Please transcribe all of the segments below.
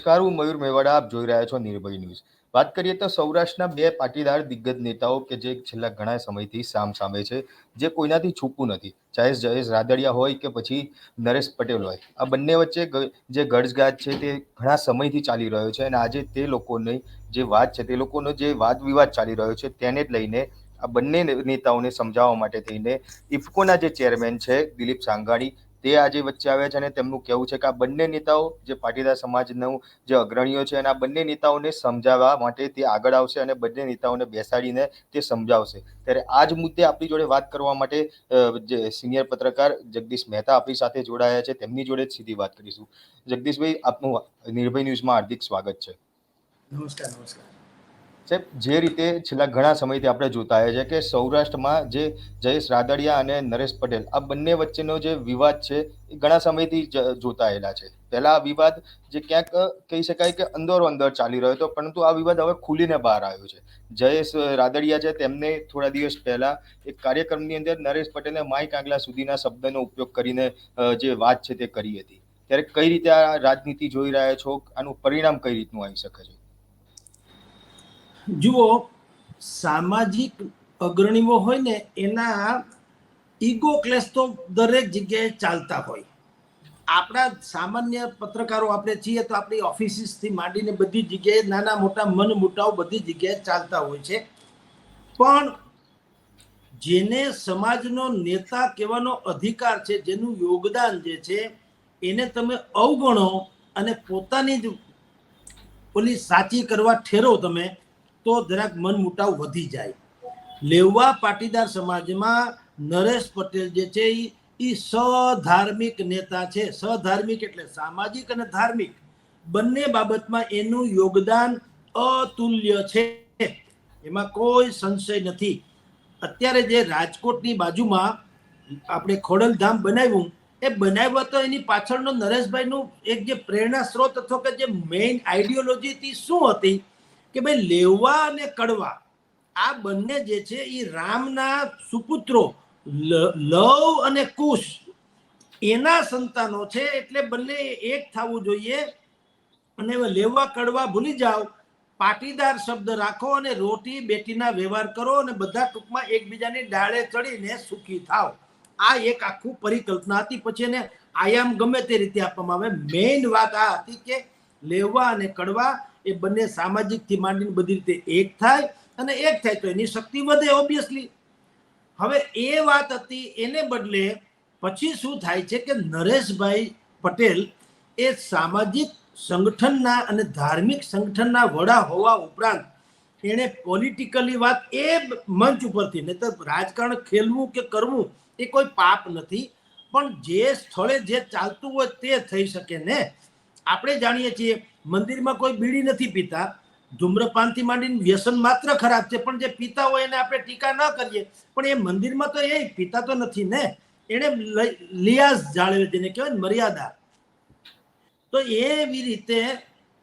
નમસ્કાર, હું મયુર મેવાડા. આપ જોઈ રહ્યા છો નિર્ભય ન્યૂઝ. વાત કરીએ તો સૌરાષ્ટ્રના બે પાટીદાર દિગ્ગજ નેતાઓ કે જે છેલ્લા ઘણા સમયથી સામે છે, જે કોઈનાથી છૂપું નથી, ચાહે જયેશ રાદડિયા હોય કે પછી નરેશ પટેલ હોય. આ બંને વચ્ચે જે ગળઝગાટ છે તે ઘણા સમયથી ચાલી રહ્યો છે અને આજે તે લોકોની જે વાત છે, તે લોકોનો જે વાદ વિવાદ ચાલી રહ્યો છે તેને જ લઈને આ બંને નેતાઓને સમજાવવા માટે થઈને ઇફકોના જે ચેરમેન છે દિલીપ સાંઘાણી, તે આજે વચ્ચે આવ્યા છે અને તેમનું કહેવું છે કે આ બંને નેતાઓ જે પાટીદાર સમાજનું જે અગ્રણીઓ છે અને આ બંને નેતાઓને સમજાવવા માટે તે આગળ આવશે અને બંને નેતાઓને બેસાડીને તે સમજાવશે. ત્યારે આ જ મુદ્દે આપણી જોડે વાત કરવા માટે જે સિનિયર પત્રકાર જગદીશ મહેતા આપણી સાથે જોડાયા છે, તેમની જોડે જ સીધી વાત કરીશું. જગદીશભાઈ, આપનું નિર્ભય ન્યૂઝમાં હાર્દિક સ્વાગત છે. નમસ્કાર. સાહેબ, જે રીતે છેલ્લા ઘણા સમયથી આપણે જોતા આવ્યા છે કે સૌરાષ્ટ્રમાં જે જયેશ રાદડિયા અને નરેશ પટેલ, આ બંને વચ્ચેનો જે વિવાદ છે એ ઘણા સમયથી જોતા આવેલા છે. પહેલા આ વિવાદ જે ક્યાંક કહી શકાય કે અંદરો અંદર ચાલી રહ્યો હતો, પરંતુ આ વિવાદ હવે ખુલીને બહાર આવ્યો છે. જયેશ રાદડિયા છે, તેમને થોડા દિવસ પહેલા એક કાર્યક્રમની અંદર નરેશ પટેલે માય કાંગલા સુધીના શબ્દનો ઉપયોગ કરીને જે વાત છે તે કરી હતી. ત્યારે કઈ રીતે આ રાજનીતિ જોઈ રહ્યા છો? આનું પરિણામ કઈ રીતનું આવી શકે છે? જુઓ, સામાજિક અગ્રણીઓ હોય ને એના ઈગો ક્લેશ તો દરેક જગ્યાએ ચાલતા હોય. આપણા સામાન્ય પત્રકારો આપણે છીએ તો આપણી ઓફિસીસથી માંડીને બધી જગ્યાએ નાના મોટા મન મુટાવ બધી જગ્યાએ ચાલતા હોય છે. પણ જેને સમાજનો નેતા કહેવાનો અધિકાર છે, જેનું યોગદાન જે છે એને તમે અવગણો અને પોતાની જ ઓલી સાચી કરવા ઠેરો તમે, તો જરાક મન મુટાવ વધી જાય. લેવા પાટીદાર સમાજમાં નરેશ પટેલ જે છે એ સધાર્મિક નેતા છે. સધાર્મિક એટલે સામાજિક અને ધાર્મિક બંને બાબતમાં એનું યોગદાન અતુલ્ય છે, એમાં કોઈ સંશય નથી. અત્યારે જે રાજકોટની બાજુમાં આપણે ખોડલધામ બનાવ્યું, એ બનાવ્યા તો એની પાછળનો નરેશભાઈનું એક જે પ્રેરણા સ્ત્રોત હતો કે જે મેઇન આઈડિયોલોજી હતી શું હતી કે ભાઈ લેવા અને કડવા આ બંને જે છે એ રામના સુપુત્રો લવ અને કુશ એના સંતાનો છે, એટલે બંને એક થવું જોઈએ. અને લેવા કડવા ભૂલી જાઓ, પાટીદાર શબ્દ રાખો અને રોટી બેટીના વ્યવહાર કરો અને બધા ટૂંકમાં એકબીજાની ડાળે ચડીને સુખી થાવ. આ એક આખું પરિકલ્પના હતી. પછી એને આયામ ગમે તે રીતે આપવામાં આવે. મેઇન વાત આ હતી કે લેવા અને કડવા એ બંને સામાજિકથી માંડીને બધી રીતે એક થાય, અને એક થાય તો એની શક્તિ વધે ઓબ્વિયસલી. હવે એ વાત હતી. એને બદલે પછી શું થાય છે કે નરેશભાઈ પટેલ એ સામાજિક સંગઠનના અને ધાર્મિક સંગઠનના વડા હોવા ઉપરાંત એણે પોલિટિકલી વાત એ મંચ ઉપરથી, નહીં તો રાજકારણ ખેલવું કે કરવું એ કોઈ પાપ નથી, પણ જે સ્થળે જે ચાલતું હોય તે થઈ શકે ને. આપણે જાણીએ છીએ મંદિરમાં કોઈ બીડી નથી પીતા, ધૂમ્રપાનથી માંડીને વ્યસન માત્ર ખરાબ છે, પણ જે પીતા હોય એને આપણે ટીકા ન કરીએ, પણ એ મંદિરમાં તો એ પીતા તો નથી ને. એને લિયાઝ જાળવે, જેને કહેવાય મર્યાદા. તો એવી રીતે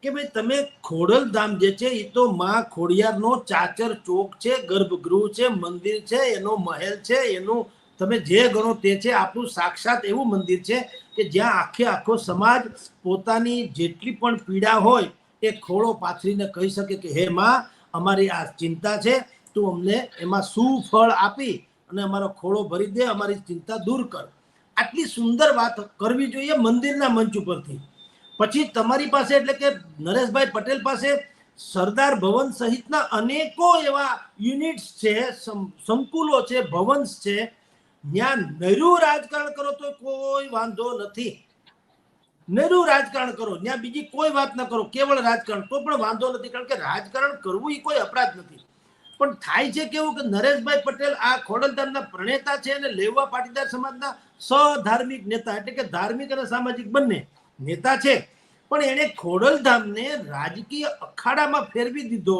કે ભાઈ તમે ખોડલધામ જે છે એ તો માં ખોડિયારનો ચાચર ચોક છે, ગર્ભગૃહ છે, મંદિર છે, એનો મહેલ છે, એનું તમે જે ગણો તે છે. આપણું સાક્ષાત એવું મંદિર છે કે જ્યાં આખો સમાજ પોતાની જેટલી પણ પીડા હોય એ ખોળો પાથરીને કહી શકે કે હે માં, અમારી આ ચિંતા છે, તું અમને એમાં શું ફળ આપી અને અમારો ખોળો ભરી દે, અમારી ચિંતા દૂર કર. આટલી સુંદર વાત કરવી જોઈએ મંદિરના મંચ ઉપરથી. પછી તમારી પાસે એટલે કે નરેશભાઈ પટેલ પાસે સરદાર ભવન સહિતના અનેકો એવા યુનિટ્સ છે, સંકુલો છે, ભવન્સ છે. ત્યાં નૈરું રાજકારણ કરો તો કોઈ વાંધો નથી. નૈરું રાજકારણ કરો, ત્યાં બીજી કોઈ વાત ન કરો, કેવળ રાજકારણ, તો પણ વાંધો નથી, કારણ કે રાજકારણ કરવું એ કોઈ અપરાધ નથી. પણ થાય છે કેવું કે નરેશભાઈ પટેલ આ ખોડલધામના પ્રણેતા છે અને લેવા પાટીદાર સમાજના સધાર્મિક નેતા, એટલે કે ધાર્મિક અને સામાજિક બંને નેતા છે. પણ એને ખોડલધામને રાજકીય અખાડામાં ફેરવી દીધો,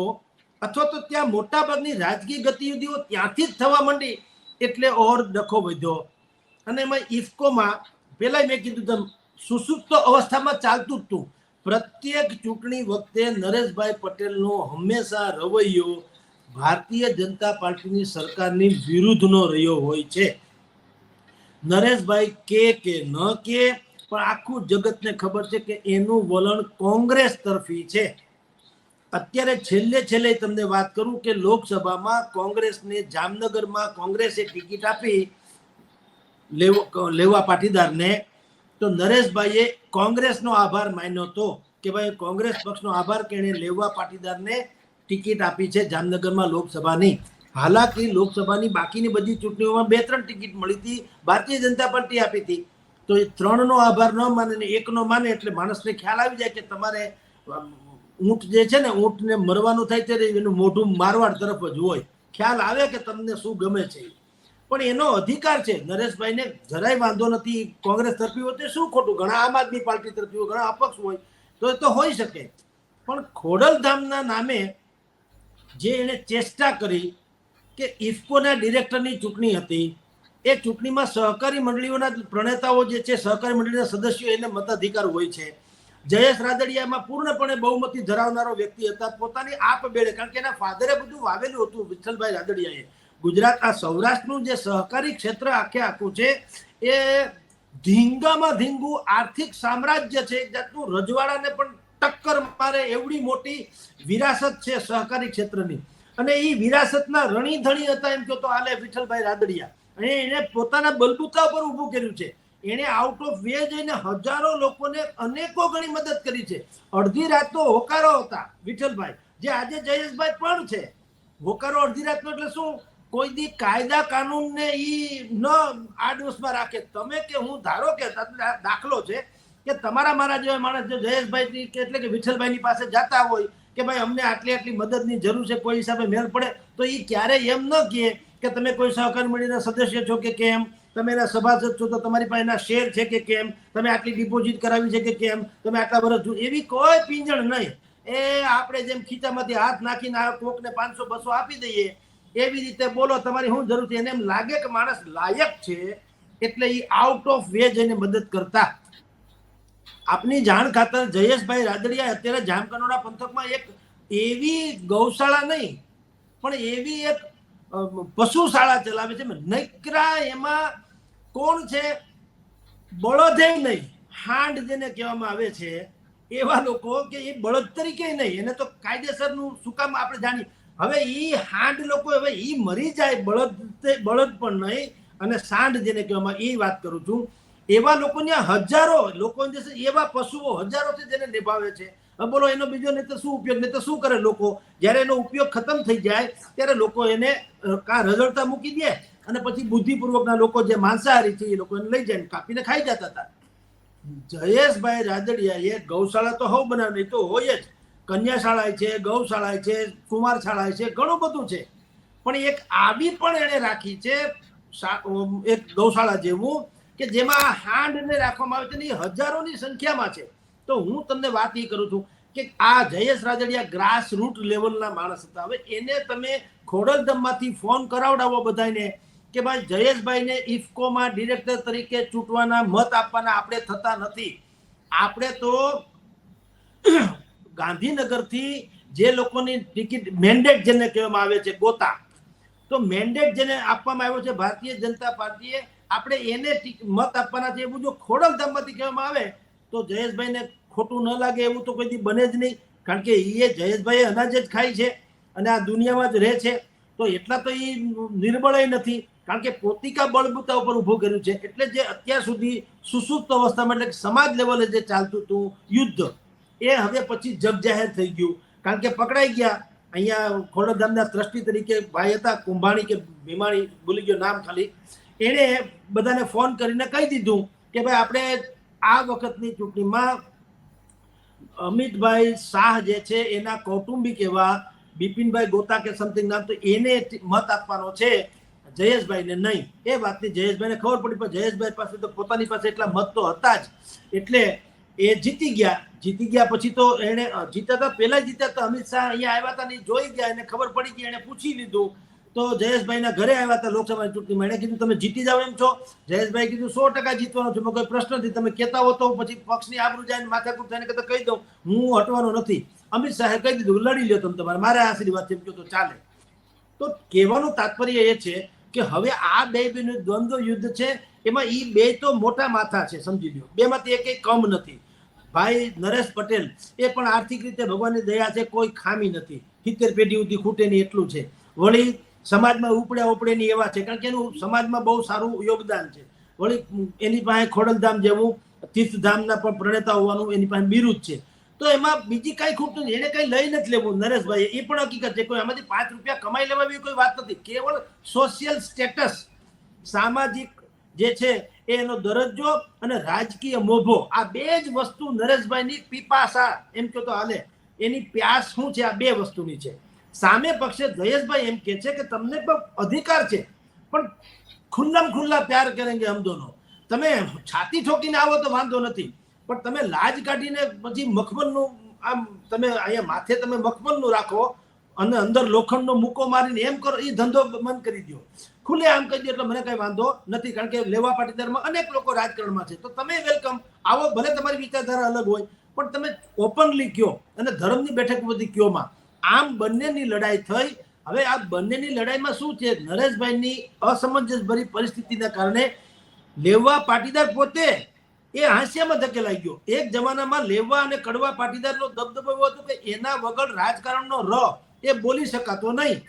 અથવા તો ત્યાં મોટાભાગની રાજકીય ગતિવિધિઓ ત્યાંથી જ થવા માંડી, એટલે ઓર ડખો વધ્યો. અને એમાં ઇફકોમાં પેલા મેં કીધું તેમ સુસુપ્ત અવસ્થામાં ચાલતું જ હતું. પ્રત્યેક ચૂંટણી વખતે નરેશભાઈ પટેલનો હંમેશા રવૈયો ભારતીય જનતા પાર્ટીની સરકારની વિરુદ્ધનો રહ્યો હોય છે. નરેશભાઈ કે ન કે પણ આખું જગતને ખબર છે કે એનું વલણ કોંગ્રેસ તરફી છે. અત્યારે છેલ્લે તમને વાત કરું કે લોકસભામાં કોંગ્રેસને જામનગરમાં કોંગ્રેસે ટિકિટ આપી લેવા પાટીદારને, તો નરેશભાઈએ કોંગ્રેસનો આભાર માન્યો હતો કે ભાઈ કોંગ્રેસ પક્ષનો આભાર કે એણે લેવા પાટીદારને ટિકિટ આપી છે જામનગરમાં લોકસભાની. હાલાકી લોકસભાની બાકીની બધી ચૂંટણીઓમાં 2-3 ટિકિટ મળી હતી, ભારતીય જનતા પાર્ટી આપી હતી. તો એ 3નો આભાર ન માને ને 1નો માને એટલે માણસને ખ્યાલ આવી જાય કે તમારે ઊંટ જે છે ને, ઊંટને મરવાનું થાય ત્યારે એનું મોઢું મારવાડ તરફ જ હોય, ખ્યાલ આવે કે તમને શું ગમે છે. પણ એનો અધિકાર છે. નરેશભાઈને જરાય વાંધો નથી કોંગ્રેસ તરફી હોય તો શું ખોટું, ઘણા આમ આદમી પાર્ટી તરફી હોય, ઘણા અપક્ષ હોય, તો એ તો હોઈ શકે. પણ ખોડલધામના નામે જે એને ચેષ્ટા કરી કે ઇફકોના ડિરેક્ટરની ચૂંટણી હતી, એ ચૂંટણીમાં સહકારી મંડળીઓના પ્રણેતાઓ જે છે, સહકારી મંડળીના સદસ્યો, એને મતાધિકાર હોય છે. જયેશ રાદડિયામાં પૂર્ણપણે બહુમતી ધરાવનારો વ્યક્તિ હતા, પોતાની આપબેળે, કારણ કે એના ફાધરે બધું વાવેલું હતું વિઠ્ઠલભાઈ રાદડિયાએ. ગુજરાત, આ સૌરાષ્ટ્રનું જે સહકારી ક્ષેત્ર આખું છે, એ ધીંગામાં ધીંગું આર્થિક સામ્રાજ્ય છે, એક જાતનું રજવાડાને પણ ટક્કર મારે એવડી મોટી વિરાસત છે સહકારી ક્ષેત્રની. અને એ વિરાસતના રણીધણી હતા એમ કહો તો હાલે વિઠ્ઠલભાઈ રાદડિયા. અને એને પોતાના બલબૂતા પર ઊભું કર્યું છે. એને આઉટ ઓફ વે જઈને હજારો લોકોને અનેકો ગણી મદદ કરી છે. અડધી રાત તો હોકારો હતા વિઠ્ઠલભાઈ, જે આજે જયેશભાઈ પણ છે. હોકારો અડધી રાતનો એટલે શું, કોઈ દી કાયદા કાનૂનને ઈ ન આડોશમાં રાખે. તમે કે હું ધારો કે દાખલો છે કે તમારા મારા જેવા માણસ જો જયેશભાઈ એટલે કે વિઠ્ઠલભાઈની પાસે જતા હોય કે ભાઈ અમને આટલી મદદની જરૂર છે, કોઈ હિસાબે મેળ પડે, તો એ ક્યારેય એમ ન કહે કે તમે કોઈ સહકારી મંડળીના સદસ્ય છો કે કેમ, તમે એના સભાસદ છો તો તમારી પાસે એના શેર છે કે કેમ, તમે આટલી ડિપોઝિટ કરાવી છે કે કેમ, તમે આટલા વર્ષ જૂનું, એવી કોઈ પીંજણ નહીં. એ આપણે જેમ ખીચામાંથી હાથ નાખીને કોકને 500-200 આપી દઈએ એવી રીતે બોલો, તમારી શું જરૂર છે. એને એમ લાગે કે માણસ લાયક છે એટલે એ આઉટ ઓફ વે જઈને મદદ કરતા. આપની જાણ ખાતર જયેશભાઈ રાદડિયા અત્યારે જામકંડોરણા પંથકમાં એક એવી ગૌશાળા નહીં પણ એવી એક પશુશાળા ચલાવે છે. નકરા એમાં કોણ છે, બળદે નહીં, હાંડ જેને કહેવામાં આવે છે, એવા લોકો કે એ બળદ તરીકે નહીં, એને તો કાયદેસરનું શું કામ આપણે જાણીએ. હવે ઈ હાંડ લોકો, હવે ઈ મરી જાય, બળદ પણ નહીં અને સાંડ જેને કહેવામાં, એ વાત કરું છું. એવા લોકોને હજારો લોકો એવા પશુઓ હજારો છે જેને નિભાવે છે. બોલો એનો બીજો નહીં તો શું ઉપયોગ, નહીં તો શું કરે લોકો, જ્યારે એનો ઉપયોગ ખતમ થઈ જાય ત્યારે લોકો એને રઝળતા મૂકી દે અને પછી બુદ્ધિપૂર્વકના લોકો જે માંસાહારી છે એ લોકો એને લઈ જાય કાપીને ખાઈ જતા હતા. જયેશભાઈ રાદડિયાએ ગૌશાળા તો હવ બનાવી તો હોય જ, કન્યાશાળા છે, ગૌશાળા છે, કુમારશાળા છે, ઘણું બધું છે. પણ એક આવી પણ એને રાખી છે, એક ગૌશાળા જેવું કે જેમાં હાંડને રાખવામાં આવે છે ને એ હજારોની સંખ્યામાં છે. તો હું તમને વાત એ કરું છું કે આ જયેશ રાદડિયા ગ્રાસ રૂટ લેવલના માણસ હતા. હવે એને તમે ખોડલધામમાંથી ફોન કરાવડાવો બધાને કે ભાઈ જયેશભાઈને ઇફકોમાં ડિરેક્ટર તરીકે ચૂંટવાના, મત આપવાના આપણે થતા નથી. આપણે તો ગાંધીનગરથી જે લોકોની ટિકિટ મેન્ડેટ જેને કહેવામાં આવે છે, ગોતા, તો મેન્ડેટ જેને આપવામાં આવ્યો છે ભારતીય જનતા પાર્ટીએ, આપણે એને મત આપવાના છે. એવું જો ખોડલધામમાંથી કહેવામાં આવે તો જયેશભાઈને ખોટું ન લાગે એવું તો કોઈ દી બને જ નહીં. કારણ કે એ જયેશભાઈ અનાજ જ ખાય છે અને આ દુનિયામાં જ રહે છે. તો એટલા તો એ નિર્બળય નથી, કારણ કે પોતિકા બળબૂતા ઉપર ઊભું કર્યું છે. એટલે જે અત્યાર સુધી સુસુપ્ત અવસ્થામાં એટલે સમાજ લેવલે જે ચાલતું હતું યુદ્ધ, એ હવે પછી જગ જાહેર થઈ ગયું. કારણ કે પકડાઈ ગયા. અહીંયા ખોડલધામના ટ્રસ્ટી તરીકે ભાઈ હતા, કુંભાણી કે ભીમાણી, ભૂલી ગયો નામ ખાલી, એણે બધાને ફોન કરીને કહી દીધું કે ભાઈ આપણે આ વખતની ચૂંટણીમાં અમિતભાઈ શાહ જે છે એના કૌટુંબિક એવા બિપિનભાઈ ગોતા કે સમથિંગ નામ, તો એને મત આપવાનો છે, જયેશભાઈને નહીં. એ વાતની જયેશભાઈને ખબર પડી, પણ જયેશભાઈ પાસે તો પોતાની પાસે એટલા મત તો હતા જ, એટલે એ જીતી ગયા. જીતી ગયા પછી તો એને જીત્યા હતા, પહેલા જીત્યા હતા, અમિત શાહ અહીંયા આવ્યા હતા ને જોઈ ગયા, એને ખબર પડી ગઈ, એને પૂછી લીધું. તો જયેશભાઈના ઘરે આવ્યા હતા લોકસભાની ચૂંટણીમાં, એને કીધું તમે જીતી જાવ એમ છો? જયેશભાઈ કીધું 100% જીતવાનો છું, કોઈ પ્રશ્ન નથી, તમે કહેતા હો તો પછી પક્ષની આબરૂ જાય માથાકૂટ થાય ને કહી દઉં, હું હટવાનો નથી. અમિત શાહે કહી દીધું લડી લ્યો તમે તમારે, મારા આશીર્વાદ છે તો ચાલે. તો કહેવાનું તાત્પર્ય એ છે કે હવે આ બે દ્વંદ્વ યુદ્ધ છે એમાં ઈ બે તો મોટા માથા છે, સમજી લો, બેમાંથી એક કમ નથી. ભાઈ નરેશ પટેલ એ પણ આર્થિક રીતે ભગવાનની દયા છે, કોઈ ખામી નથી, 70 પેઢી સુધી ખૂટે નહીં એટલું છે. વળી સમાજમાં ઉપડે ની એવા છે, કારણ કે એનું સમાજમાં બહુ સારું યોગદાન છે. વળી એની પાસે ખોડલધામ જેવું તીર્થધામના પણ પ્રણેતા હોવાનું એની પાસે બિરુદ છે. તો એમાં બીજી કઈ ખૂટ નથી, એને કઈ લઈ નથી લેવું નરેશભાઈ, એ પણ હકીકત છે. કોઈ આમાંથી 5 રૂપિયા કમાઈ લેવા એવી કોઈ વાત નથી, કેવળ સોશિયલ સ્ટેટસ, સામાજિક જે છે એનો દરજ્જો અને રાજકીય મોભો, આ બે જ વસ્તુ નરેશભાઈની પીપાસા એમ કહો તો હાલે, એની પ્યાસ શું છે, આ બે વસ્તુની છે. સામે પક્ષે જયેશભાઈ એમ કે છે કે તમને પણ અધિકાર છે, પણ ખુલ્લા પ્યાર કરેંગે હમ દોનો. તમે છાતી ઠોકીને આવો તો વાંધો નથી, પણ તમે લાજ કાઢીને પછી મખમલનું આમ તમે અહીંયા માથે તમે મખમલનું રાખો અને અંદર લોખંડનો મૂકો મારીને એમ કરો, એ ધંધો બંધ કરી દો. ખુલ્લે આમ કહી દો એટલે મને કઈ વાંધો નથી, કારણ કે લેવા પાટીદારમાં અનેક લોકો રાજકારણમાં છે, તો તમે વેલકમ આવો, ભલે તમારી વિચારધારા અલગ હોય, પણ તમે ઓપનલી કયો અને ધર્મની બેઠક બધી કયોમાં. આમ બંનેની લડાઈ થઈ. હવે આ બંનેની લડાઈમાં શું છે, નરેશભાઈની અસમંજસ ભરી પરિસ્થિતિના કારણે લેવા પાટીદાર પોતે એ હાંસિયામાં ધકેલાઈ ગયો. એક જમાનામાં લેવા અને કડવા પાટીદારનો દબદબો એવો હતો કે એના વગર રાજકારણનો ર એ બોલી શકાતો નહીં.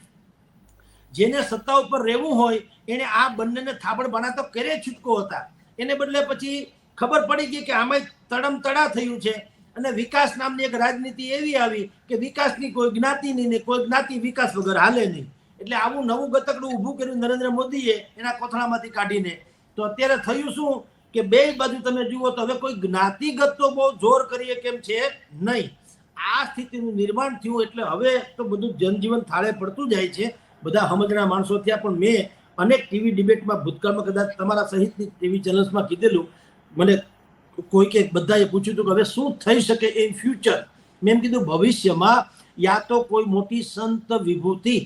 જેને સત્તા ઉપર રહેવું હોય એને આ બંનેને થાબડ બનાતો કરે છૂટકો હતા. એને બદલે પછી ખબર પડી ગઈ કે આમાં તડમતડા થયું છે, અને વિકાસ નામની એક રાજનીતિ એવી આવી કે વિકાસની કોઈ જ્ઞાતિની ને કોઈ જ્ઞાતિ વિકાસ વગર હાલે નહીં. એટલે આવું નવું ગતકડું ઊભું કર્યું નરેન્દ્ર મોદીએ એના કોથળામાંથી કાઢીને. તો અત્યારે થયું શું કે બે બાજુ તમે જુઓ તો હવે કોઈ જ્ઞાતિગત તો બહુ જોર કરીએ કેમ છે નહીં. આ સ્થિતિનું નિર્માણ થયું એટલે હવે તો બધું જનજીવન થાળે પડતું જાય છે. બધા સમજણા માણસો થયા, પણ મેં અનેક ટીવી ડિબેટમાં ભૂતકાળમાં કદાચ તમારા સહિતની ટીવી ચેનલ્સમાં કીધેલું, મને કોઈકે બધાએ પૂછ્યું હતું કે હવે શું થઈ શકે ઇન ફ્યુચર. મેં એમ કીધું ભવિષ્યમાં યા તો કોઈ મોટી સંત વિભૂતિ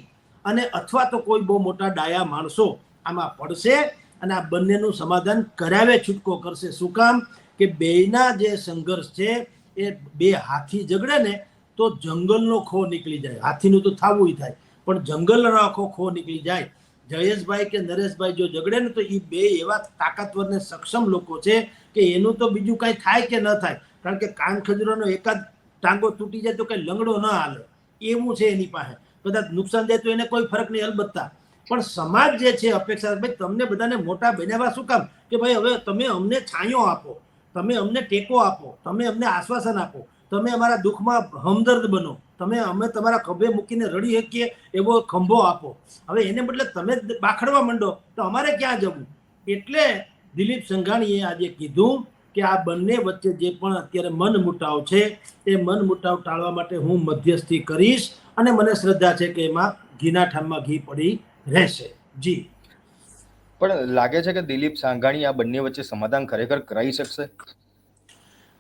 અને અથવા તો કોઈ બહુ મોટા ડાયા માણસો આમાં પડશે અને આ બંનેનું સમાધાન કરાવે છૂટકો કરશે. શું કામ કે બેના જે સંઘર્ષ છે એ બે હાથી ઝઘડે ને તો જંગલનો ખો નીકળી જાય. હાથીનું તો થવું થાય, પણ જંગલનો આખો ખો નીકળી જાય. જયેશભાઈ કે નરેશભાઈ જો ઝઘડે ને તો એ બે એવા તાકાતવર ને સક્ષમ લોકો છે કે એનું તો બીજું કઈ થાય કે ન થાય, કારણ કે કાન ખજૂરોનો એકાદ ટાંગો તૂટી જાય તો કઈ લંગડો ન હાલે એવું છે એની પાસે. કદાચ નુકસાન જાય તો એને કોઈ ફરક નહીં અલબત્તા, પણ સમાજ જે છે અપેક્ષા ભાઈ તમને બધાને મોટા બનાવવા શું કામ કે ભાઈ હવે તમે અમને છાંયો આપો, તમે અમને ટેકો આપો, તમે અમને આશ્વાસન આપો, તમે અમારા દુઃખમાં હમદર્દ બનો, તમે અમે તમારા ખભે મૂકીને રડી શકીએ એવો ખંભો આપો. હવે એને બદલે તમે બાખડવા માંડો તો અમારે ક્યાં જવું. એટલે દિલીપ સંઘાણીએ આજે કીધું કે આ બંને વચ્ચે જે પણ અત્યારે મન મુટાવ છે એ મન મુટાવ ટાળવા માટે હું મધ્યસ્થી કરીશ, અને મને શ્રદ્ધા છે કે એમાં ઘીના ઠામમાં ઘી પડી રહેશે. જી પણ લાગે છે કે દિલીપ સાંઘાણી આ બંને વચ્ચે સમાધાન ખરેખર કરાવી શકશે?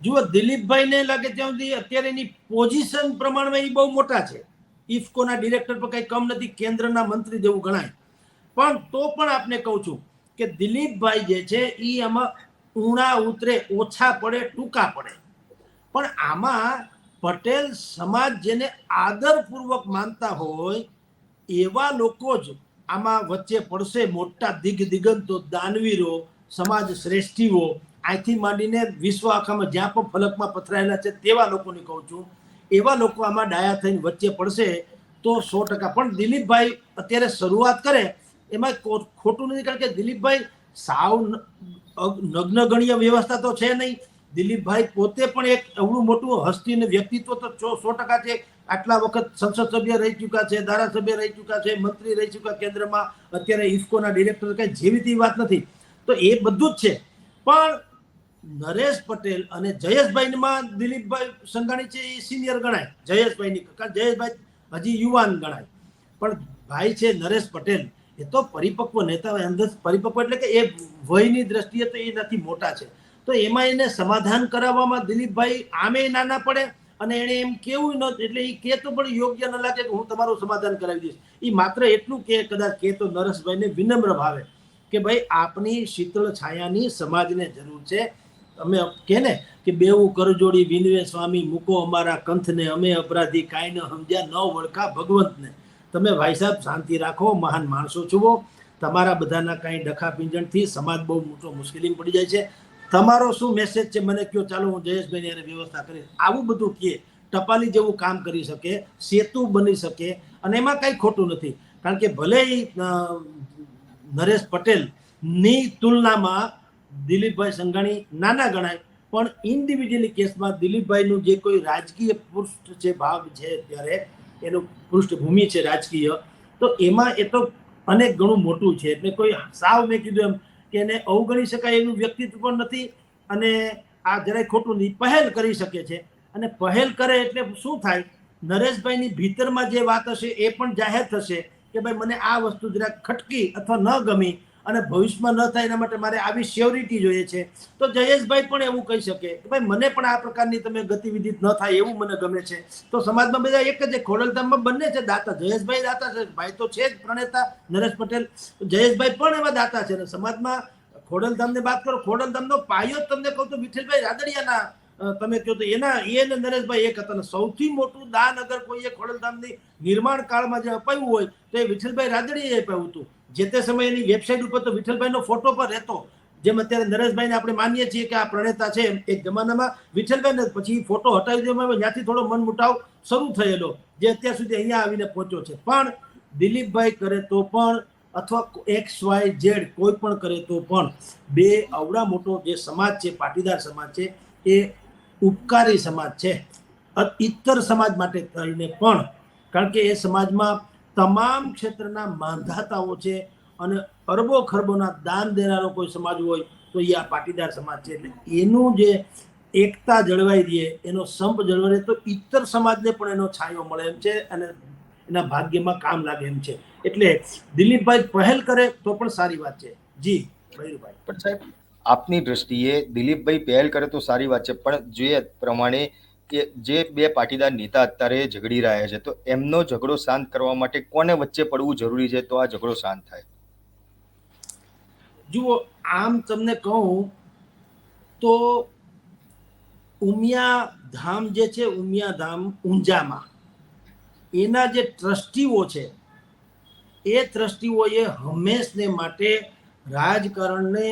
જુઓ, દિલીપભાઈને લાગે ત્યાં સુધી અત્યારે એની પોઝિશન પ્રમાણમાં એ બહુ મોટા છે. ઇફકોના ડિરેક્ટર પર કઈ કમ નથી, કેન્દ્રના મંત્રી જેવું ગણાય. પણ તો પણ આપને કહું છું કે દિલીપભાઈ જે છે એ આમાં ઊણા ઉતરે, ઓછા પડે, ટૂંકા પડે. પણ આમાં પટેલ સમાજ જેને આદરપૂર્વક માનતા હોય એવા લોકો જ આમાં વચ્ચે પડશે. મોટા દિગંતો, દાનવીરો, સમાજ શ્રેષ્ઠીઓ, અહીંથી માંડીને વિશ્વ આખામાં જ્યાં પણ ફલકમાં પથરાયેલા છે તેવા લોકોને કહું છું, એવા લોકો આમાં ડાયા થઈને વચ્ચે પડશે તો 100%. પણ દિલીપભાઈ અત્યારે શરૂઆત કરે એમાં ખોટું નથી, કારણ કે દિલીપભાઈ સાવ નગ્નગણ્ય વ્યવસ્થા તો છે નહીં. દિલીપભાઈ પોતે પણ એક એવડું મોટું હસ્તી અને વ્યક્તિત્વ તો 100% છે. આટલા વખત સંસદ સભ્ય રહી ચૂક્યા છે, ધારાસભ્ય રહી ચૂક્યા છે, મંત્રી રહી ચૂક્યા કેન્દ્રમાં, અત્યારે ઇફકોના ડિરેક્ટર, કઈ જેવી તેવી વાત નથી. તો એ બધું જ છે. પણ નરેશ પટેલ અને જયેશભાઈમાં દિલીપભાઈ સંઘાણી છે એ સિનિયર ગણાય જયેશભાઈની, કારણ જયેશભાઈ હજી યુવાન ગણાય. પણ ભાઈ છે નરેશ પટેલ એ તો પરિપક્વ નેતા હોય. અંદર પરિપક્વ એટલે કે એ વયની દ્રષ્ટિએ તો એ નથી, મોટા છે. તો એમાં એને સમાધાન કરાવવામાં દિલીપભાઈ આમે નાના પડે અને એને એમ કેવું ન, એટલે એ કે તો પણ યોગ્ય ન લાગે કે હું તમારું સમાધાન કરાવી દઈશ. એ માત્ર એટલું કે કદાચ કે તો નરેશભાઈને વિનમ્ર ભાવે કે ભાઈ આપની શીતળ છાયાની સમાજને જરૂર છે. અમે કે ને કે બેવું કરજોડી વિનવે સ્વામી, મૂકો અમારા કંથને, અમે અપરાધી કાંઈ ન સમજ્યા, ન વળખા ભગવંતને. તમે ભાઈ સાહેબ શાંતિ રાખો, મહાન માણસો છુઓ, તમારા બધાના કાંઈ ડખા સમાજ બહુ મોટો મુશ્કેલીમાં પડી જાય છે. તમારો શું મેસેજ છે મને કહો, ચાલો હું જયેશભાઈની હારે વ્યવસ્થા કરીશ. આવું બધું કહે, ટપાલી જેવું કામ કરી શકે, સેતુ બની શકે, અને એમાં કંઈ ખોટું નથી. કારણ કે ભલે નરેશ પટેલની તુલનામાં દિલીપભાઈ સંઘાણી નાના ગણાય, પણ ઇન્ડિવિજ્યુઅલી કેસમાં દિલીપભાઈનું જે કોઈ રાજકીય પૃષ્ઠ છે, ભાગ છે, ત્યારે એનું પૃષ્ઠભૂમિ છે રાજકીય, તો એમાં એ તો અનેક ગણું મોટું છે. એટલે કોઈ સાવ મેં કીધું એમ કે એને અવગણી શકાય એનું વ્યક્તિત્વ પણ નથી, અને આ જરાય ખોટું નહીં, પહેલ કરી શકે છે. અને પહેલ કરે એટલે શું થાય, નરેશભાઈની ભીતરમાં જે વાત હશે એ પણ જાહેર થશે કે ભાઈ મને આ વસ્તુ જરાક ખટકી અથવા ન ગમી, અને ભવિષ્યમાં ન થાય એના માટે મારે આવી સ્યોરિટી જોઈએ છે. તો જયેશભાઈ પણ એવું કહી શકે કે ભાઈ મને પણ આ પ્રકારની તમે ગતિવિધિ ન થાય એવું મને ગમે છે. તો સમાજમાં બધા એક જ, ખોડલધામમાં બંને છે દાતા. જયેશભાઈ દાતા છે, ભાઈ તો છે જ પ્રણેતા નરેશ પટેલ, જયેશભાઈ પણ એવા દાતા છે. અને સમાજમાં ખોડલધામની વાત કરો, ખોડલધામનો પાયો તમને કહું તો વિઠ્ઠલભાઈ રાદડિયાના તમે કહો તો એને નરેશભાઈ એક હતા. સૌથી મોટું દાન અગર કોઈએ ખોડલધામની નિર્માણ કાળમાં જે અપાયું હોય તો એ વિઠ્ઠલભાઈ રાદડિયાએ અપાયું હતું. જે તે સમયની વેબસાઇટ ઉપર તો વિઠ્ઠલભાઈનો ફોટો પર રહેતો, જેમ અત્યારે નરેશભાઈને આપણે માનીએ છીએ કે આ પ્રણેતા છે, એક જમાનામાં વિઠ્ઠલભાઈને પછી ફોટો હટાવી દેવામાં આવ્યો, ત્યાંથી થોડો મન મુટાવ શરૂ થયેલો, જે અત્યાર સુધી અહીંયા આવીને પહોંચ્યો છે. પણ દિલીપભાઈ કરે તો પણ, અથવા XYZ કોઈ પણ કરે તો પણ, બે અવડા મોટો જે સમાજ છે, પાટીદાર સમાજ છે, એ ઉપકારી સમાજ છે ઇતર સમાજ માટે થઈને પણ. કારણ કે એ સમાજમાં તમામ ક્ષેત્રના માંધાતાઓ છે, અને અરબો ખરબોના દાન દેનારો કોઈ સમાજ હોય તો એ આ પાટીદાર સમાજ છે. એટલે એનું જે એકતા જળવાઈ રહે, એનો સંપ જળવાઈ રહે, તો ઇતર સમાજને પણ એનો છાંયો મળે એમ છે, અને એના ભાગ્યમાં કામ લાગે એમ છે. એટલે દિલીપભાઈ પહેલ કરે તો પણ સારી વાત છે. જી ભૈરુભાઈ. પણ સાહેબ, આપની દ્રષ્ટિએ દિલીપભાઈ પહેલ કરે તો સારી વાત છે, પણ જે પ્રમાણે કે જે બે પાટીદાર નેતા અત્યારે ઝઘડી રહ્યા છે, તો એમનો ઝઘડો શાંત કરવા માટે કોને વચ્ચે પડવું જરૂરી છે તો આ ઝઘડો શાંત થાય? જુઓ, આમ તમને કહું તો ઉમિયા ધામ જે છે, ઉમિયા ધામ ઊંઝામાં એના જે ટ્રસ્ટીઓ છે, એ ટ્રસ્ટીઓએ હંમેશને માટે રાજકારણને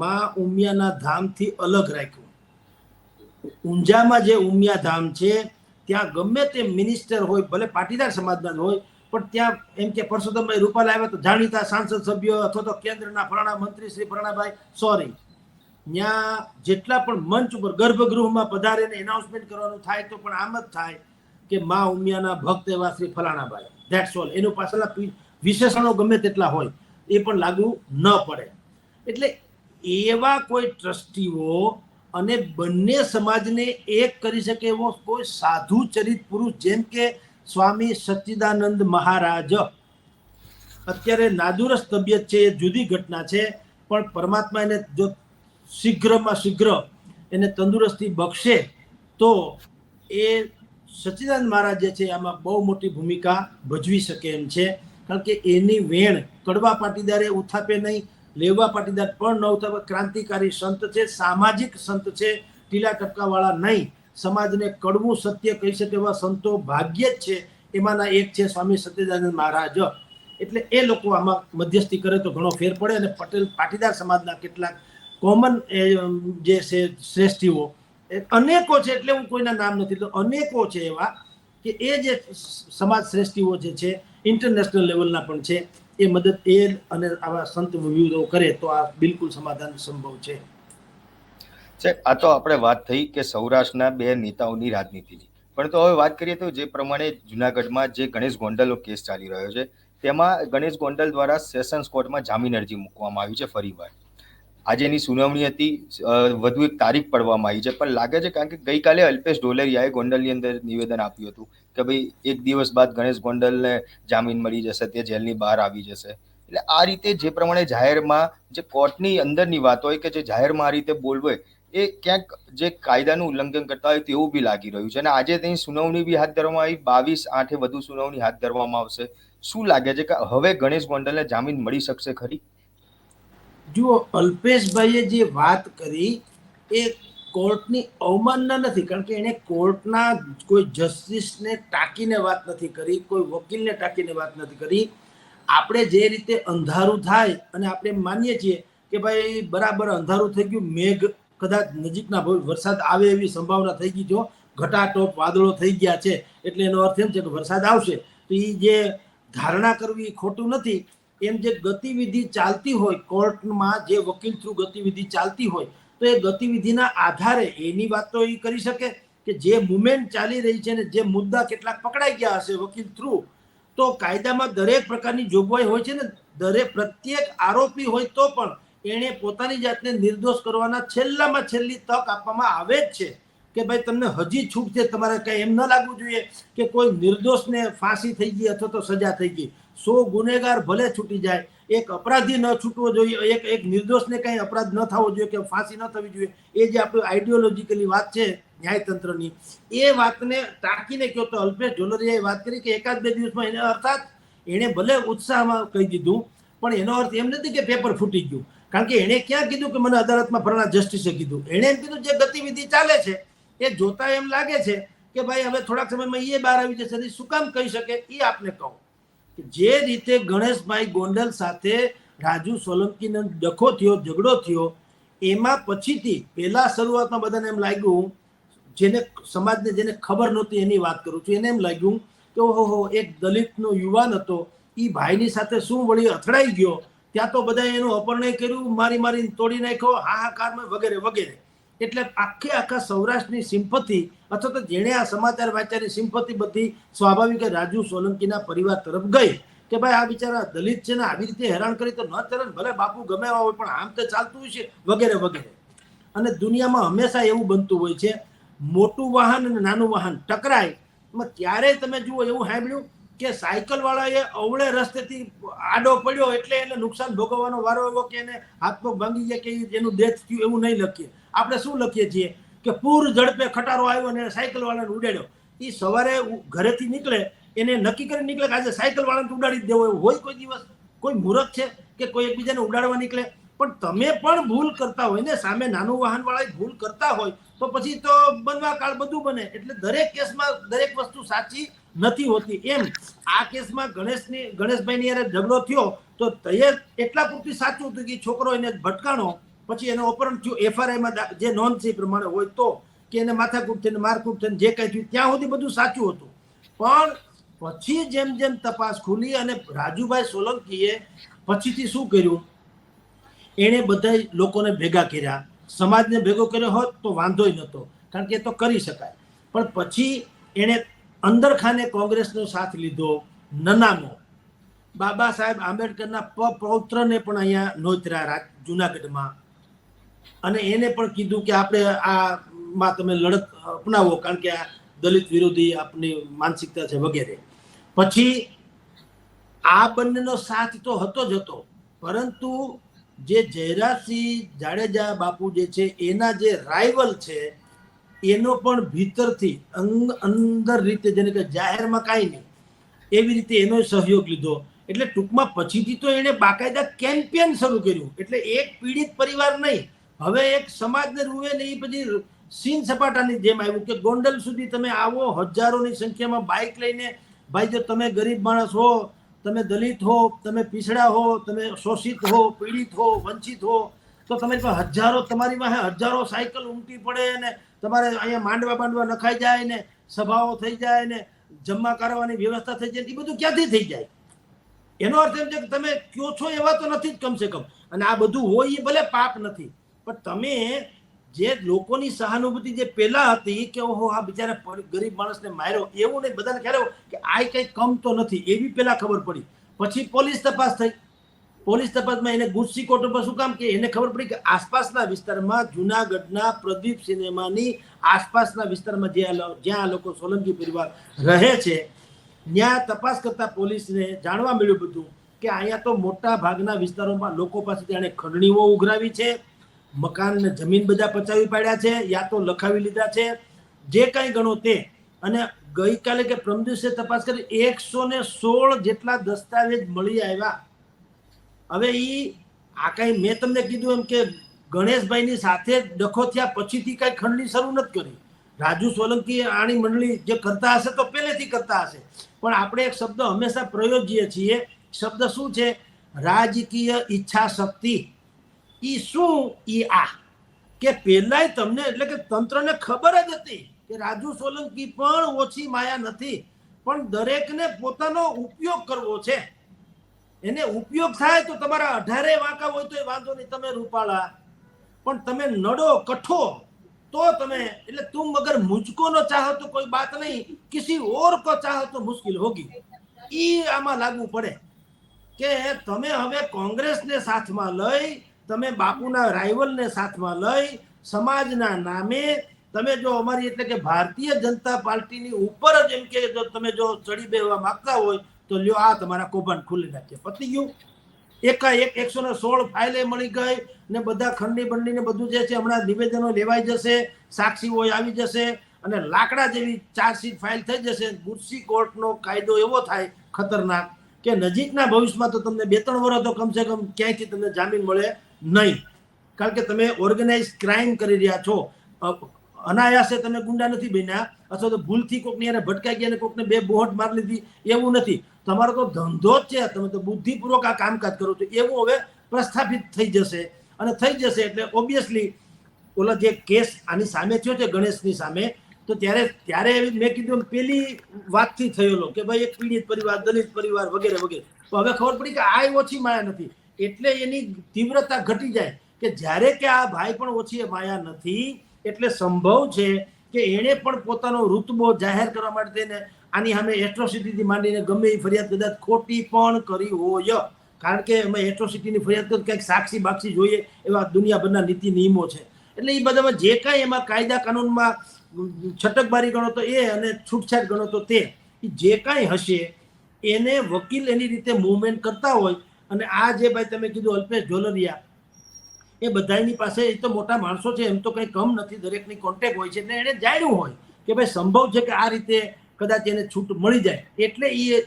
માં ઉમિયાના ધામથી અલગ રાખ્યું. ઊંઝામાં જે ઉમિયા ધામ છે ત્યાં ગમે તે મિનિસ્ટર હોય, ભલે પાટીદાર સમાજના જ હોય, પણ ત્યાં એમ કે પરસોત્તમભાઈ રૂપાલા આવ્યા તો જાણીતા સાંસદ સભ્ય અથવા તો કેન્દ્રના ફલાણા મંત્રી શ્રી ફલાણાભાઈ, સોરી, ત્યાં જેટલા પણ મંચ ઉપર ગર્ભગૃહમાં પધારીને એનાઉન્સમેન્ટ કરવાનું થાય તો પણ આમ જ થાય કે મા ઉમિયાના ભક્ત એવા શ્રી ફલાણાભાઈ, ધેટ્સ ઓલ. એનું પાછળના વિશેષણો ગમે તેટલા હોય એ પણ લાગુ ન પડે. એટલે એવા કોઈ ટ્રસ્ટીઓ અને બંને સમાજને એક કરી શકે એવો કોઈ સાધુ ચરિત પુરુષ, જેમ કે સ્વામી સચ્ચિદાનંદ મહારાજ, અત્યારે નાદુરસ્ત તબિયત છે, એ જુદી ઘટના છે, પણ પરમાત્મા એને જો શીઘ્રમાં શીઘ્ર એને તંદુરસ્તી બક્ષે તો એ સચ્ચિદાનંદ મહારાજ જે છે આમાં બહુ મોટી ભૂમિકા ભજવી શકે એમ છે. કારણ કે એની વેણ કડવા પાટીદારે ઉથાપે નહીં, લેવા પાટીદાર પણ ન ઉથાપે. ક્રાંતિકારી સંત છે, સામાજિક સંત છે, ટીલા ટપકાવાળા નહીં, સમાજને કડવું સત્ય કહી શકે એવા સંતો ભાગ્યે જ છે. એમાંના એક છે સ્વામી સચ્ચિદાનંદ મહારાજ. એટલે એ લોકો આમાં મધ્યસ્થી કરે તો ઘણો ફેર પડે. અને પટેલ પાટીદાર સમાજના કેટલાક કોમન જે છે શ્રેષ્ઠીઓ અનેકો છે, એટલે હું કોઈના નામ નથી, તો અનેકો છે એવા કે એ જે સમાજ શ્રેષ્ઠીઓ જે છે ઇન્ટરનેશનલ લેવલના પણ છે, એ મદદ એ અને આવા સંત વિવિધો કરે તો આ બિલકુલ સમાધાન સંભવ છે. આ તો આપણે વાત થઈ કે સૌરાષ્ટ્રના બે નેતાઓની રાજનીતિની, પણ તો હવે વાત કરીએ તો જે પ્રમાણે જુનાગઢમાં જે ગણેશ ગોંડલનો કેસ ચાલી રહ્યો છે, તેમાં ગણેશ ગોંડલ દ્વારા સેશન્સ કોર્ટમાં જામીન અરજી મૂકવામાં આવી છે ફરીવાર. આજે એની સુનાવણી હતી, વધુ એક તારીખ પડવામાં આવી છે, પણ લાગે છે કારણ કે ગઈકાલે અલ્પેશ ઢોલરિયાએ ગોંડલની અંદર નિવેદન આપ્યું હતું કે ભાઈ એક દિવસ બાદ ગણેશ ગોંડલને જામીન મળી જશે, તે જેલની બહાર આવી જશે. એટલે આ રીતે જે પ્રમાણે જાહેરમાં જે કોર્ટની અંદરની વાત હોય કે જે જાહેરમાં આ રીતે બોલવું એ ક્યાંક જે કાયદાનું ઉલ્લંઘન કરતા હોય તેવું બી લાગી રહ્યું છે. અને આજે તેની સુનાવણી બી હાથ ધરવામાં આવી, 22/8 વધુ સુનાવણી હાથ ધરવામાં આવશે. શું લાગે છે કે હવે ગણેશ ગોંડલને જામીન મળી શકશે ખરી? જુઓ, અલ્પેશભાઈએ જે વાત કરી એ કોર્ટની અવમાનના નથી, કારણ કે એને કોર્ટના કોઈ જસ્ટિસને ટાંકીને વાત નથી કરી, કોઈ વકીલને ટાંકીને વાત નથી કરી. આપણે જે રીતે અંધારું થાય અને આપણે માનીએ છીએ કે ભાઈ બરાબર અંધારું થઈ ગયું, મેઘ કદાચ નજીકના વરસાદ આવે એવી સંભાવના થઈ ગઈ, જો ઘટાટોપ વાદળો થઈ ગયા છે એટલે એનો અર્થ એમ છે કે વરસાદ આવશે. તો એ જે ધારણા કરવી ખોટું નથી. એમ જે ગતિવિધિ ચાલતી હોય કોર્ટમાં, જે વકીલ થ્રુ ગતિવિધિ ચાલતી હોય, તો એ ગતિવિધિના આધારે એની વાત તો એ કરી શકે કે જે મુવમેન્ટ ચાલી રહી છે ને જે મુદ્દા કેટલાક પકડાઈ ગયા હશે વકીલ થ્રુ, તો કાયદામાં દરેક પ્રકારની જોગવાઈ હોય છે ને. દરેક પ્રત્યેક આરોપી હોય તો પણ એણે પોતાની જાતને નિર્દોષ કરવાના છેલ્લામાં છેલ્લી તક આપવામાં આવે જ છે કે ભાઈ તમને હજી છૂટ છે. તમારે કઈ એમ ન લાગવું જોઈએ કે કોઈ નિર્દોષને ફાંસી થઈ ગઈ અથવા તો સજા થઈ ગઈ. 100 ગુનેગાર ભલે છૂટી જાય, એક અપરાધી ન છૂટવો જોઈએ, એક નિર્દોષને કઈ અપરાધ ન થવો જોઈએ કે ફાંસી ન થવી જોઈએ. એ જે આપણું આઈડિયોલોજીકલી વાત છે ન્યાયતંત્રની, એ વાતને ટાંકીને કહો તો અલ્પેશ ઢોલરિયાએ વાત કરી કે એકાદ બે દિવસમાં એને, અર્થાત એણે ભલે ઉત્સાહમાં કહી દીધું પણ એનો અર્થ એમ નથી કે પેપર ફૂટી ગયું. કારણ કે એણે ક્યાં કીધું કે મને અદાલતમાં ફલાણા જસ્ટિસે કીધું. એણે એમ કીધું જે ગતિવિધિ ચાલે છે એ જોતા એમ લાગે છે કે ભાઈ હવે થોડાક સમયમાં એ બહાર આવી જશે. શું કામ કહી શકે એ આપને કહું. જે રીતે ગણેશભાઈ ગોંડલ સાથે રાજુ સોલંકીનો ડખો થયો, ઝઘડો થયો, એમાં પછીથી પહેલા શરૂઆતમાં બધાને એમ લાગ્યું, જેને સમાજને જેને ખબર નહોતી એની વાત કરું છું, એને એમ લાગ્યું કે ઓહો એક દલિતનો યુવાન હતો, એ ભાઈની સાથે શું વળી અથડાઈ ગયો, ત્યાં તો બધાએ એનું અપહરણ કર્યું, મારી તોડી નાખ્યો, હાહાકારમાં વગેરે વગેરે. એટલે આખા સૌરાષ્ટ્રની સિમ્પથી અથવા તો જેણે આ સમાચાર વાંચ્યાની સિમ્પથી બધી સ્વાભાવિક રાજુ સોલંકીના પરિવાર તરફ ગઈ કે ભાઈ આ બિચારા દલિત છે ને આવી રીતે હેરાન કરી તો ન ચલે, ભલે બાપુ ગમે હોય પણ આમ તો ચાલતું હોય છે વગેરે વગેરે. અને દુનિયામાં હંમેશા એવું બનતું હોય છે, મોટું વાહન અને નાનું વાહન ટકરાય, ક્યારેય તમે જુઓ એવું સાંભળ્યું કે સાયકલ વાળાએ અવળે રસ્તેથી આડો પડ્યો એટલે એને નુકસાન ભોગવવાનો વારો આવ્યો કે એને હાથ પગ ભાંગી ગયા કે એનું ડેથ થયું, એવું નહીં લખીએ. આપણે શું લખીએ છીએ કે પૂર ઝડપે ખટારો આવ્યો અને સાયકલ વાળાને ઉડાડ્યો. એ સવારે ઘરેથી નીકળે એને નક્કી કરી નીકળે કે આજે સાયકલ વાળાને ઉડાડી દેવો, એવું હોય કોઈ દિવસ? કોઈ મૂર્ખ છે કે કોઈ એકબીજાને ઉડાડવા નીકળે? પણ તમે પણ ભૂલ કરતા હોય ને, સામે નાનું વાહન વાળા ભૂલ કરતા હોય તો પછી તો બનવા કાળ બધું બને. એટલે દરેક કેસમાં દરેક વસ્તુ સાચી નથી હોતી. એમ આ કેસમાં ગણેશભાઈની યારે ઝઘડો થયો તો તૈયાર એટલા પૂરતી સાચું હતું કે છોકરો એને ભટકાણો, પછી એને અપહરણ થયું, એફઆરઆઈમાં જે નોંધ છે એ પ્રમાણે હોય તો, કે એને માથાકૂટ થઈને મારકૂટ થઈને જે કંઈ થયું ત્યાં સુધી બધું સાચું હતું. પણ પછી જેમ જેમ તપાસ ખુલી અને રાજુભાઈ સોલંકીએ પછીથી શું કર્યું, એણે બધા લોકોને ભેગા કર્યા, સમાજને ભેગો કર્યો હોત તો વાંધોય નહોતો, કારણ કે એ તો કરી શકાય. પણ પછી એણે અંદરખાને કોંગ્રેસનો સાથ લીધો, નનામો બાબા સાહેબ આંબેડકરના પૌત્રને પણ અહીંયા નોતર્યા જુનાગઢમાં, અને એને પણ કીધું કે આપણે આમાં તમે લડત અપનાવો કારણ કે આ દલિત વિરોધી આપની માનસિકતા છે વગેરે. પછી આ બંનેનો સાથ તો હતો જ હતો, પરંતુ જે જયરાજસિંહ જાડેજા બાપુ જે છે એના જે રાઇવલ છે એનો પણ ભીતરથી અંદર રીતે, જેને કે જાહેરમાં કાંઈ નહીં એવી રીતે એનો સહયોગ લીધો. એટલે ટૂંકમાં પછીથી તો એણે બાકાયદા કેમ્પેન શરૂ કર્યું. એટલે એક પીડિત પરિવાર નહીં, હવે એક સમાજને રૂવે ને એ પછી સીન સપાટાની જેમ આવ્યું કે ગોંડલ સુધી તમે આવો હજારોની સંખ્યામાં બાઇક લઈને. ભાઈ જો તમે ગરીબ માણસ હો, તમે દલિત હો, તમે પીછડા હો, તમે શોષિત હો, પીડિત હો, વંચિત હો, તો તમારી પાસે તમારી પાસે હજારો સાયકલ ઉમટી પડે ને તમારે અહીંયા માંડવા નખાઈ જાય ને સભાઓ થઈ જાય ને જમા કરાવવાની વ્યવસ્થા થઈ જાય, એ બધું ક્યાંથી થઈ જાય? એનો અર્થ એમ છે કે તમે કયો છો એવા તો નથી જ કમસે કમ. અને આ બધું હોય એ ભલે પાપ નથી, પણ તમે જે લોકોની સહાનુભૂતિ જે પહેલા હતી કે ઓહો આ બિચારા ગરીબ માણસને માર્યો, એવું નહીં, બધાને ખ્યાલ કે આ કંઈ કમ તો નથી એવી પહેલા ખબર પડી. પછી પોલીસ તપાસ થઈ, પોલીસ તપાસમાં એને ગુસ્સી કોર્ટ પર શું કામ કે એને ખબર પડી કે આસપાસના વિસ્તારમાં જુનાગઢના પ્રદીપ સિનેમાની આસપાસના વિસ્તારમાં જ્યાં લોકો સોલંકી પરિવાર રહે છે ત્યાં તપાસ કરતા પોલીસને જાણવા મળ્યું બધું કે અહીંયા તો મોટા ભાગના વિસ્તારોમાં લોકો પાસેથી આને ખંડણીઓ ઉઘરાવી છે, મકાન ને જમીન બધા પચાવી પાડ્યા છે, યા તો લખાવી લીધા છે, જે કાંઈ ગણો તે. અને ગઈકાલે કે પ્રમ દિવસે તપાસ કરી 116 જેટલા દસ્તાવેજ મળી આવ્યા. હવે આ કઈ મેં તમને કીધું એમ કે ગણેશભાઈની સાથે ડખો થયા પછીથી કઈ ખંડણી શરૂ નથી કરી. રાજુ સોલંકી આણી મંડળી જે કરતા હશે તો પહેલેથી કરતા હશે, પણ આપણે એક શબ્દ હંમેશા પ્રયોજીએ છીએ શબ્દ શું છે? રાજકીય ઈચ્છા શક્તિ. ઈ શું? ઈ આ કે પહેલાય તમને એટલે કે તંત્રને ખબર જ હતી કે રાજુ સોલંકી પણ ઓછી માયા નથી, પણ દરેકને પોતાનો ઉપયોગ કરવો છે. એને ઉપયોગ થાય તો તમારા 18 વાંકા હોય તો એ વાંધો નહીં, તમે રૂપાળા, પણ તમે નડો કઠો તો તમે, એટલે તુમ અગર મુझको નો ચાહો તો કોઈ બાત નહીં, કિસી ઓર કો ચાહો તો મુશ્किल होगी. ઈ આમાં લાગુ પડે કે તમે હવે કોંગ્રેસને સાથમાં લઈ, તમે બાપુના રાઇવલને સાથમાં લઈ, સમાજના નામે તમે જો અમારી એટલે કે ભારતીય જનતા પાર્ટીની ઉપર જ એમ કે જો તમે જો ચડી બેસવા માંગતા હોય તો લ્યો આ તમારા કૌભાંડ ખુલ્લી નાખીએ, પતી ગયું. એકાએક 116 ફાઇલે મળી ગઈ ને બધા ખંડી બંડીને બધું જે છે હમણાં નિવેદનો લેવાઈ જશે, સાક્ષીઓ આવી જશે અને લાકડા જેવી ચાર્જશીટ ફાઇલ થઈ જશે. ગુસ્સી કોર્ટનો કાયદો એવો થાય ખતરનાક કે નજીકના ભવિષ્યમાં તો તમને 2-3 વર્ષ તો કમસે કમ ક્યાંયથી તમને જામીન મળે નહીં, કારણ કે તમે ઓર્ગેનાઇઝ ક્રાઇમ કરી રહ્યા છો. અનાયાસે તમે ગુંડા નથી બન્યા, અથવા તો ભૂલથી કોકની એને ભટકાઈ ગયા અને કોકને 2 બોહટ મારી લીધી, એવું નથી. તમારો તો ધંધો જ છે, તમે તો બુદ્ધિપૂર્વક આ કામકાજ કરો છો. એવું હવે પ્રસ્થાપિત થઈ જશે, અને થઈ જશે એટલે ઓબ્વિયસલી ઓલા જે કેસ આની સામે થયો છે ગણેશની સામે, તો ત્યારે મેં કીધું પેલી વાતથી થયેલો કે ભાઈ એક પીડિત પરિવાર, દલિત પરિવાર વગેરે વગેરે. તો હવે ખબર પડી કે આ ઓછી માયા નથી, એટલે એની તીવ્રતા ઘટી જાય કે જ્યારે કે આ ભાઈ પણ ઓછી માયા નથી, એટલે સંભવ છે કે એણે પણ પોતાનો રૂતબો જાહેર કરવા માટે થઈને આની સામે એટ્રોસિટીથી માંડીને ગમે એ ફરિયાદ કદાચ ખોટી પણ કરી હોય, કારણ કે અમે એટ્રોસિટીની ફરિયાદ તો કંઈક સાક્ષી બાક્ષી જોઈએ એવા દુનિયાભરના નીતિ નિયમો છે. એટલે એ બધામાં જે કાંઈ એમાં કાયદા કાનૂનમાં છટકબારી ગણો તો એ અને છૂટછાટ ગણો તો તે, જે કાંઈ હશે એને વકીલ એની રીતે મૂવમેન્ટ કરતા હોય. અને આ જે ભાઈ તમે કીધું અલ્પેશ ઢોલરિયા, એ બધાની પાસે એ તો મોટા માણસો છે, એમ તો કંઈ કમ નથી, દરેકની કોન્ટેક્ટ હોય છે, એટલે એણે જાણ્યું હોય કે ભાઈ સંભવ છે કે આ રીતે કદાચ એને છૂટ મળી જાય, એટલે એ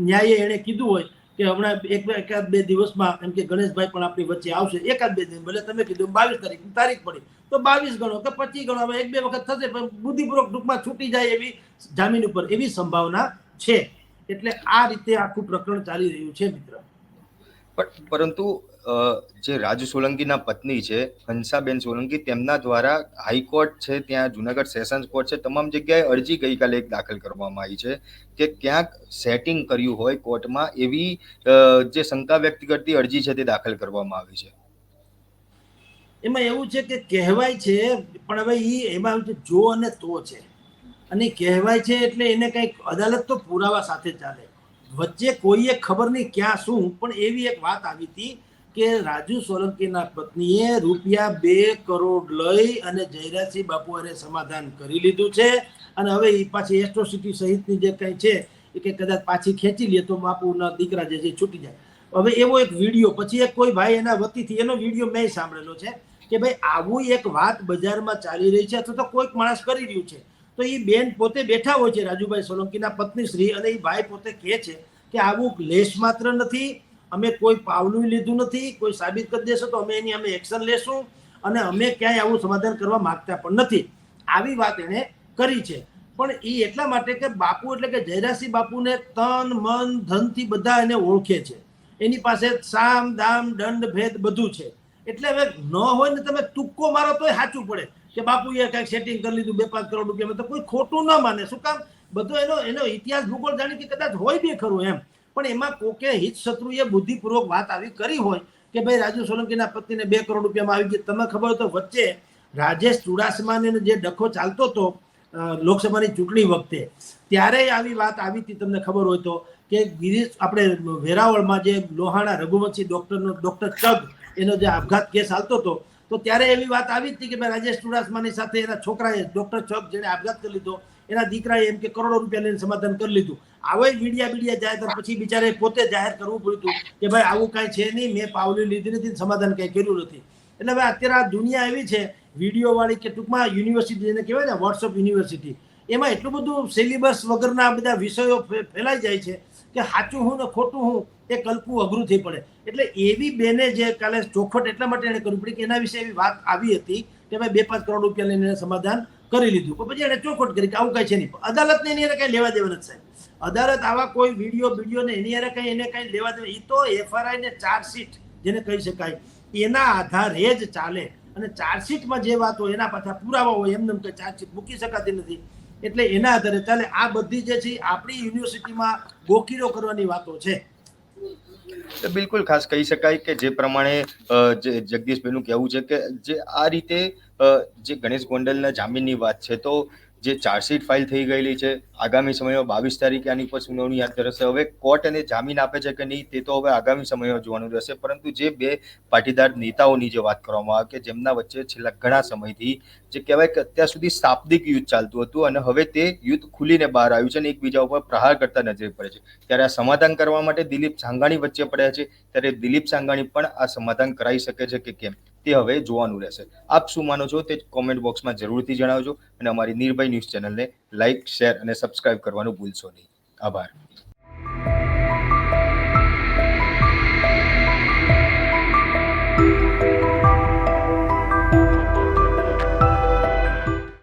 ન્યાયે એણે કીધું હોય કે હમણાં એકાદ 2 દિવસમાં એમ કે ગણેશભાઈ પણ આપણી વચ્ચે આવશે, એકાદ 2 દિન, ભલે તમે કીધું 22 તારીખની તારીખ પડી તો 22 ગણો કે 25 ગણો, હવે 1-2 વખત થશે, પણ બુદ્ધિપૂર્વક ટૂંકમાં છૂટી જાય એવી જામીન ઉપર એવી સંભાવના છે. એટલે આ રીતે આખું પ્રકરણ ચાલી રહ્યું છે મિત્ર. પરંતુ જે રાજુ સોલંકીના પત્ની છે હંસાબેન સોલંકી, તેમના દ્વારા હાઈકોર્ટ છે, ત્યાં જુનાગઢ સેશન્સ કોર્ટ છે, તમામ જગ્યાએ અરજી ગઈકાલે એક દાખલ કરવામાં આવી છે કે ક્યાંક સેટિંગ કર્યું હોય કોર્ટમાં, એવી જે શંકા વ્યક્ત કરતી અરજી છે તે દાખલ કરવામાં આવી છે. એમાં એવું છે કે કહેવાય છે, પણ હવે એમાં જો અને તો છે, અને કહેવાય છે એટલે એને કંઈક અદાલત તો પુરાવા સાથે ચાલે. વચ્ચે કોઈએ ખબર નહીં ક્યાં શું, પણ એવી એક વાત આવી હતી કે રાજુ સોલંકીના પત્નીએ ₹2 કરોડ લઈ અને જયરાજસિંહ બાપુ હારે સમાધાન કરી લીધું છે, અને હવે એ પાછી એટ્રોસિટી સહિતની જે કંઈ છે એ કે કદાચ પાછી ખેંચી લે તો બાપુના દીકરા જે છે છૂટી જાય. હવે એવો એક વિડીયો, પછી એક કોઈ ભાઈ એના વતીથી એનો વિડીયો મેં સાંભળેલો છે કે ભાઈ આવું એક વાત બજારમાં ચાલી રહી છે, અથવા તો કોઈક માણસ કરી રહ્યું છે, તો એ બેન પોતે બેઠા હોય છે, રાજુભાઈ સોલંકીના પત્ની શ્રી, અને એ ભાઈ પોતે કહે છે કે આવું લેશ માત્ર નથી, અમે કોઈ પાવલું લીધું નથી, કોઈ સાબિત કરી દેશો તો અમે એની અમે એક્શન લેશું, અને અમે ક્યાંય આવું સમાધાન કરવા માંગતા પણ નથી. આવી વાત એણે કરી છે. પણ એ એટલા માટે કે બાપુ એટલે કે જયરાજસિંહ બાપુને તન મન ધનથી બધા એને ઓળખે છે, એની પાસે સામ દામ દંડ ભેદ બધું છે. એટલે હવે ન હોય ને તમે તુક્કો મારો તોય સાચું પડે કે બાપુએ કંઈક સેટિંગ કરી લીધું 2-5 કરોડ રૂપિયા, તો કોઈ ખોટું ન માને. શું કામ? બધો એનો ઇતિહાસ ભૂગોળ જાણી કે કદાચ હોય બી ખરું એમ, પણ એમાં કોકે હિત શત્રુએ બુદ્ધિપૂર્વક વાત આવી કરી હોય કે ભાઈ રાજુ સોલંકીના પત્નીને 2 કરોડ રૂપિયામાં આવી ગઈ. તમને ખબર હોય તો વચ્ચે રાજેશ ચુડાસમાને જે ડખો ચાલતો હતો લોકસભાની ચૂંટણી વખતે, ત્યારે આવી વાત આવી હતી, તમને ખબર હોય તો, કે ગિરીશ આપણે વેરાવળમાં જે લોહાણા રઘુવંશી ડોક્ટર ચગ એનો જે આપઘાત કેસ ચાલતો હતો, તો ત્યારે એવી વાત આવી હતી કે ભાઈ રાજેશ ચુડાસમાની સાથે એના છોકરાએ ડોક્ટર ચગ જેને આપઘાત કરી લીધો, એના દીકરાએ એમ કે કરોડો રૂપિયા લઈને સમાધાન કરી લીધું. આવો મીડિયા જાય તો પછી બિચારે પોતે જાહેર કરવું પડ્યું કે ભાઈ આવું કાંઈ છે નહીં, મેં પાવલી લીધી નથી, સમાધાન કંઈ કર્યું નથી. એટલે હવે અત્યારે આ દુનિયા એવી છે વિડીયો વાળી કે ટૂંકમાં યુનિવર્સિટી જેને કહેવાય ને વોટ્સઅપ યુનિવર્સિટી, એમાં એટલું બધું સિલેબસ વગરના બધા વિષયો ફેલાઈ જાય છે કે સાચું હું ને ખોટું હું એ કલ્પવું અઘરું થઈ પડે. એટલે એવી બેને જે કાલે ચોખવટ એટલા માટે એને કરવી પડી કે એના વિશે એવી વાત આવી હતી કે ભાઈ 2-5 કરોડ રૂપિયા લઈને એને સમાધાન કરી લીધું, પછી એને ચોખવટ કરી કે આવું કાંઈ છે નહીં. અદાલતને એને કાંઈ લેવા દેવા નથી સાહેબ. અદાલત આવા કોઈ વિડીયો ને એની હારે કંઈ એને કંઈ લેવા દેવા, એ તો એફઆરઆઈ ને ચાર્જશીટ જેને કહી શકાય એના આધારે જ ચાલે. અને ચાર્જશીટમાં જે વાત હોય એના પાછા પુરાવા હોય, એમને કે ચાર્જશીટ મૂકી શકાતી નથી, એટલે એના આધારે ચાલે. આ બધી જે છે આપણી યુનિવર્સિટીમાં ગોકીરો કરવાની વાતો છે. તો બિલકુલ ખાસ કહી શકાય કે જે પ્રમાણે જે જગદીશભાઈનું કહેવું છે કે જે આ રીતે જે ગણેશ ગોંડલના જામીનની વાત છે, તો જે ચાર્જશીટ ફાઇલ થઈ ગયેલી છે, આગામી સમયમાં 22 તારીખે આની પર સુનાવણી હાથ ધરશે. હવે કોર્ટ એને જામીન આપે છે કે નહીં તે તો હવે આગામી સમયમાં જોવાનું રહેશે. પરંતુ જે બે પાટીદાર નેતાઓની જે વાત કરવામાં આવે કે જેમના વચ્ચે છેલ્લા ઘણા સમયથી જે કહેવાય કે અત્યાર સુધી શાબ્દિક યુદ્ધ ચાલતું હતું અને હવે તે યુદ્ધ ખુલીને બહાર આવ્યું છે અને એકબીજા ઉપર પ્રહાર કરતા નજરે પડે છે, ત્યારે આ સમાધાન કરવા માટે દિલીપ સાંઘાણી વચ્ચે પડ્યા છે. ત્યારે દિલીપ સાંઘાણી પણ આ સમાધાન કરાવી શકે છે કે કેમ તે હવે જોવાનું રહેશે. આપ શું માનો છો તે કોમેન્ટ બોક્સમાં જરૂરથી જણાવજો અને અમારી નિર્ભય ન્યૂઝ ચેનલને લાઇક, શેર અને સબસ્ક્રાઇબ કરવાનું ભૂલશો નહીં. આભાર.